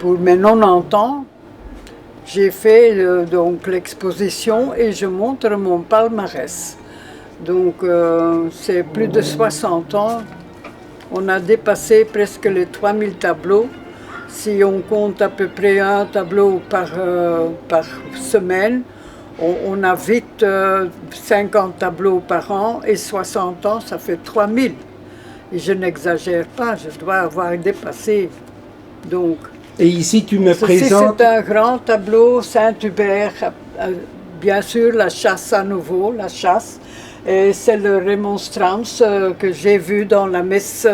pour mes 90 ans, j'ai fait donc l'exposition et je montre mon palmarès. Donc c'est plus de 60 ans. On a dépassé presque les 3000 tableaux. Si on compte à peu près un tableau par semaine, on a vite 50 tableaux par an et 60 ans, ça fait 3000. Et je n'exagère pas, je dois avoir dépassé. Donc, et ici, tu me présentes... C'est un grand tableau Saint-Hubert, bien sûr la chasse à nouveau, la chasse. Et c'est le remonstrance que j'ai vu dans la messe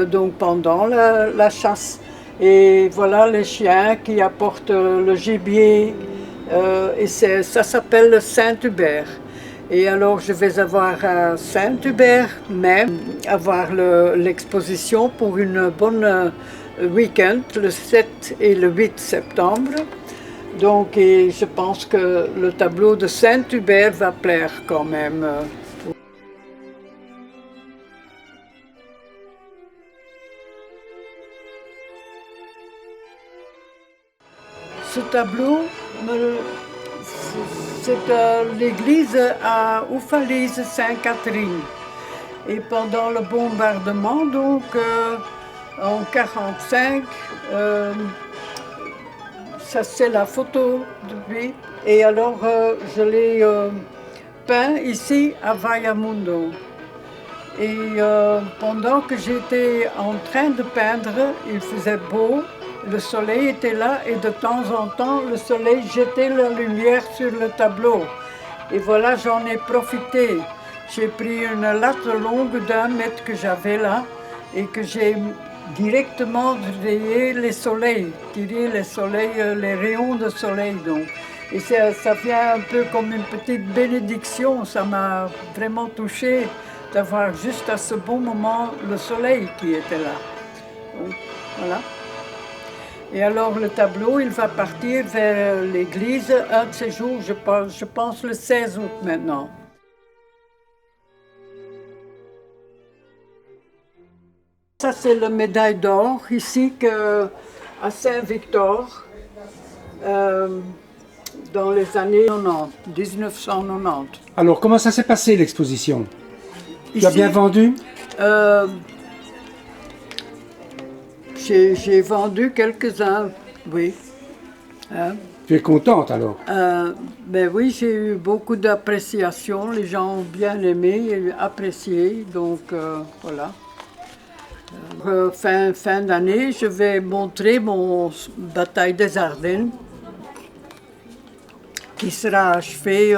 donc pendant la chasse. Et voilà les chiens qui apportent le gibier. Et ça s'appelle le Saint-Hubert. Et alors je vais avoir à Saint-Hubert même, avoir l'exposition pour une bonne week-end, le 7 et le 8 septembre. Donc et je pense que le tableau de Saint-Hubert va plaire quand même. Ce tableau, c'est l'église à Oufalise Sainte-Catherine. Et pendant le bombardement, donc en 1945, ça c'est la photo de lui. Et alors je l'ai peint ici à Vallamundo. Et pendant que j'étais en train de peindre, il faisait beau. Le soleil était là et de temps en temps, le soleil jetait la lumière sur le tableau. Et voilà, j'en ai profité. J'ai pris une latte longue d'1 mètre que j'avais là et que j'ai directement tiré les soleils, les rayons de soleil. Donc. Et ça vient un peu comme une petite bénédiction. Ça m'a vraiment touchée d'avoir juste à ce bon moment le soleil qui était là. Donc, voilà. Et alors le tableau, il va partir vers l'église un de ces jours, je pense le 16 août maintenant. Ça c'est la médaille d'or ici à Saint-Victor dans les années 1990. Alors comment ça s'est passé l'exposition? Tu as bien vendu? J'ai vendu quelques-uns, oui. Hein? Tu es contente alors? Ben oui, j'ai eu beaucoup d'appréciation. Les gens ont bien aimé et apprécié. Donc voilà. Fin d'année, je vais montrer mon Bataille des Ardennes qui sera achevé.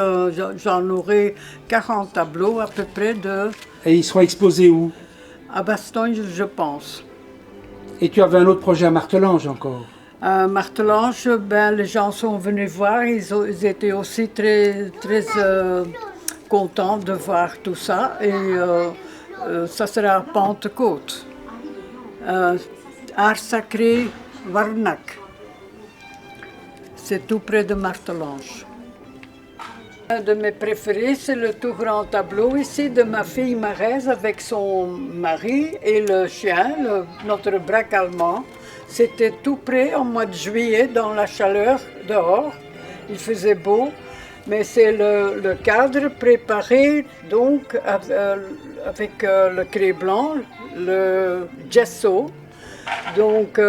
J'en aurai 40 tableaux à peu près de... Et ils seront exposés où? À Bastogne, je pense. Et tu avais un autre projet à Martelange encore? À Martelange, ben, les gens sont venus voir, ils étaient aussi très contents de voir tout ça. Et ça sera à Pentecôte. Art sacré Warnak. C'est tout près de Martelange. Un de mes préférés, c'est le tout grand tableau ici de ma fille Marèse avec son mari et le chien, notre braque allemand. C'était tout près au mois de juillet dans la chaleur dehors. Il faisait beau, mais c'est le cadre préparé donc avec le craie blanc, le gesso. Donc,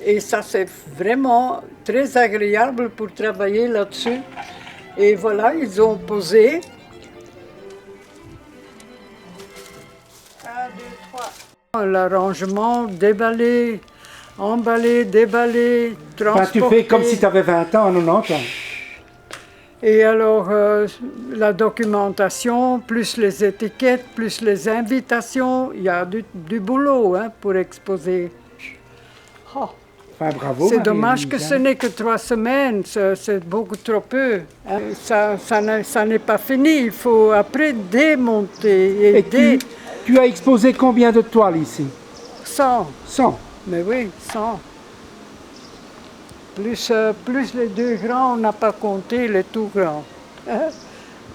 et ça c'est vraiment très agréable pour travailler là-dessus. Et voilà, ils ont posé. 1, 2, 3. L'arrangement, déballé, emballé, déballé, transporté. Enfin, tu fais comme si tu avais 20 ans, 90 ans. Et alors, la documentation, plus les étiquettes, plus les invitations, il y a du boulot hein, pour exposer. Oh. Enfin, bravo, c'est dommage que ce n'est que 3 semaines, c'est beaucoup trop peu. Ça n'est pas fini, il faut après démonter. Et tu as exposé combien de toiles ici? 100. 100? Mais oui, 100. Plus les 2 grands, on n'a pas compté les tout grands.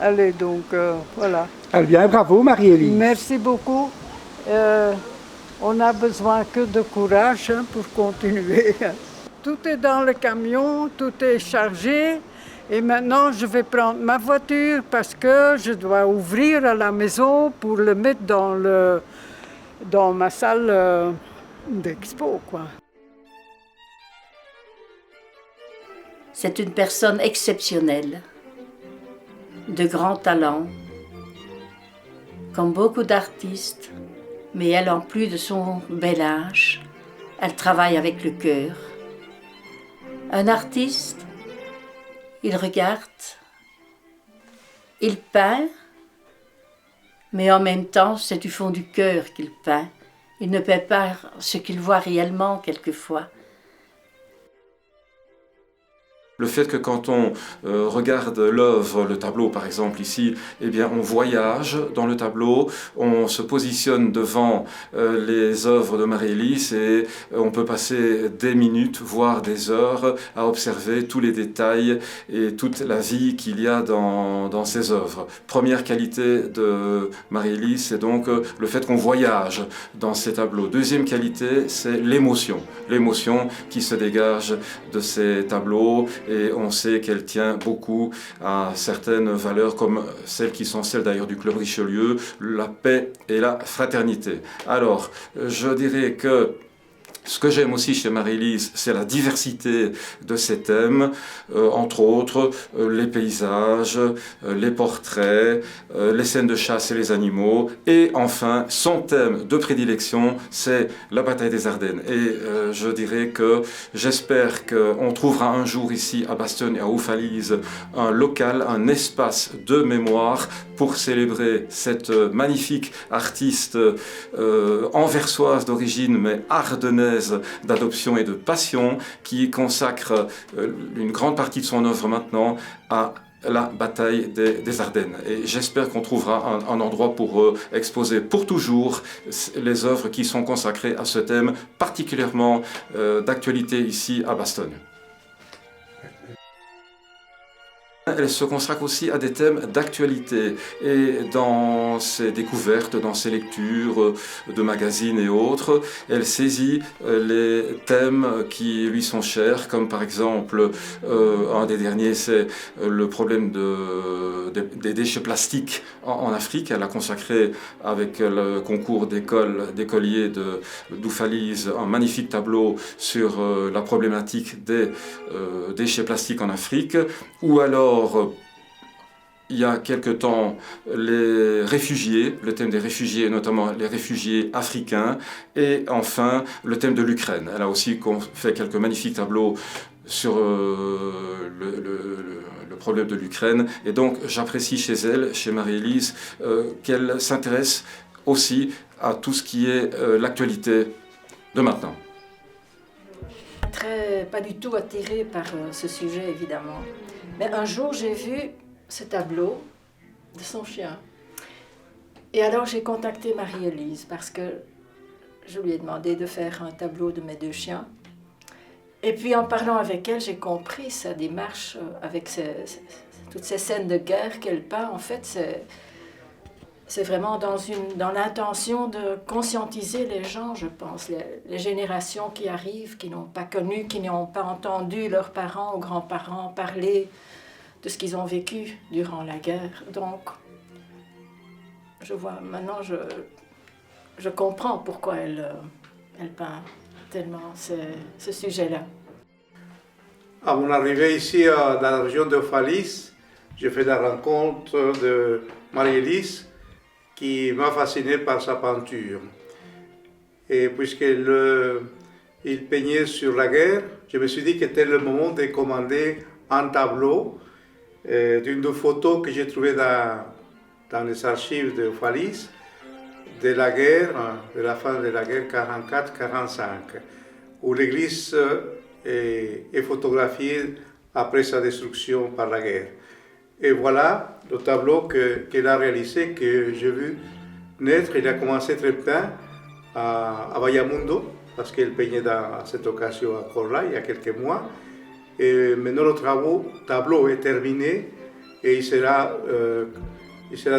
Allez, donc, voilà. Eh bien, bravo, Marie-Élise. Merci beaucoup. On n'a besoin que de courage hein, pour continuer. Tout est dans le camion, tout est chargé. Et maintenant, je vais prendre ma voiture parce que je dois ouvrir à la maison pour le mettre dans ma salle d'expo, quoi. C'est une personne exceptionnelle, de grand talent, comme beaucoup d'artistes, mais elle, en plus de son bel âge, elle travaille avec le cœur. Un artiste, il regarde, il peint, mais en même temps, c'est du fond du cœur qu'il peint. Il ne peint pas ce qu'il voit réellement quelquefois. Le fait que quand on regarde l'œuvre, le tableau par exemple ici, eh bien on voyage dans le tableau, on se positionne devant les œuvres de Marie-Élise et on peut passer des minutes, voire des heures à observer tous les détails et toute la vie qu'il y a dans ces œuvres. Première qualité de Marie-Élise, c'est donc le fait qu'on voyage dans ces tableaux. Deuxième qualité, c'est l'émotion qui se dégage de ces tableaux. Et on sait qu'elle tient beaucoup à certaines valeurs comme celles qui sont celles d'ailleurs du Club Richelieu, la paix et la fraternité. Alors, je dirais que ce que j'aime aussi chez Marie-Élise, c'est la diversité de ses thèmes, entre autres les paysages, les portraits, les scènes de chasse et les animaux, et enfin son thème de prédilection, c'est la bataille des Ardennes. Et je dirais que j'espère qu'on trouvera un jour ici à Bastogne et à Houffalize un local, un espace de mémoire pour célébrer cette magnifique artiste anversoise d'origine, mais ardennaise d'adoption et de passion, qui consacre une grande partie de son œuvre maintenant à la bataille des Ardennes. Et j'espère qu'on trouvera un endroit pour exposer pour toujours les œuvres qui sont consacrées à ce thème particulièrement d'actualité ici à Bastogne. Elle se consacre aussi à des thèmes d'actualité et dans ses découvertes, dans ses lectures de magazines et autres, elle saisit les thèmes qui lui sont chers, comme par exemple, un des derniers, c'est le problème des déchets plastiques en Afrique. Elle a consacré avec le concours d'écoliers d'Houffalize un magnifique tableau sur la problématique des déchets plastiques en Afrique, ou alors il y a quelque temps, les réfugiés, le thème des réfugiés, notamment les réfugiés africains, et enfin le thème de l'Ukraine. Elle a aussi fait quelques magnifiques tableaux sur le problème de l'Ukraine, et donc j'apprécie chez elle, chez Marie-Élise, qu'elle s'intéresse aussi à tout ce qui est l'actualité de maintenant. Pas du tout attirée par ce sujet, évidemment. Mais un jour, j'ai vu ce tableau de son chien. Et alors, j'ai contacté Marie-Élise parce que je lui ai demandé de faire un tableau de mes deux chiens. Et puis, en parlant avec elle, j'ai compris sa démarche avec toutes ces scènes de guerre qu'elle peint. En fait, c'est vraiment dans l'intention de conscientiser les gens, je pense, les générations qui arrivent, qui n'ont pas connu, qui n'ont pas entendu leurs parents ou grands-parents parler de ce qu'ils ont vécu durant la guerre. Donc, je vois, maintenant, je comprends pourquoi elle peint tellement ce sujet-là. À mon arrivée ici dans la région de Houffalize, j'ai fait la rencontre de Marie-Élise, qui m'a fasciné par sa peinture. Et puisqu'il peignait sur la guerre, je me suis dit que c'était le moment de commander un tableau d'une photo que j'ai trouvée dans les archives de Houffalize de la guerre, de la fin de la guerre 44-45, où l'église est photographiée après sa destruction par la guerre. Et voilà le tableau qu'elle a réalisé, que j'ai vu naître. Il a commencé très peint à Vallamundo, parce qu'elle peignait à cette occasion encore là, il y a quelques mois. Et maintenant le tableau est terminé et il sera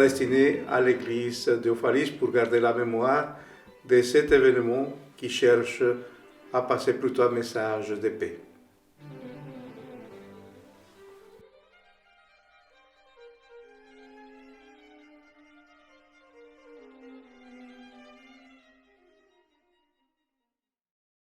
destiné à l'église de Houffalize pour garder la mémoire de cet événement qui cherche à passer plutôt un message de paix.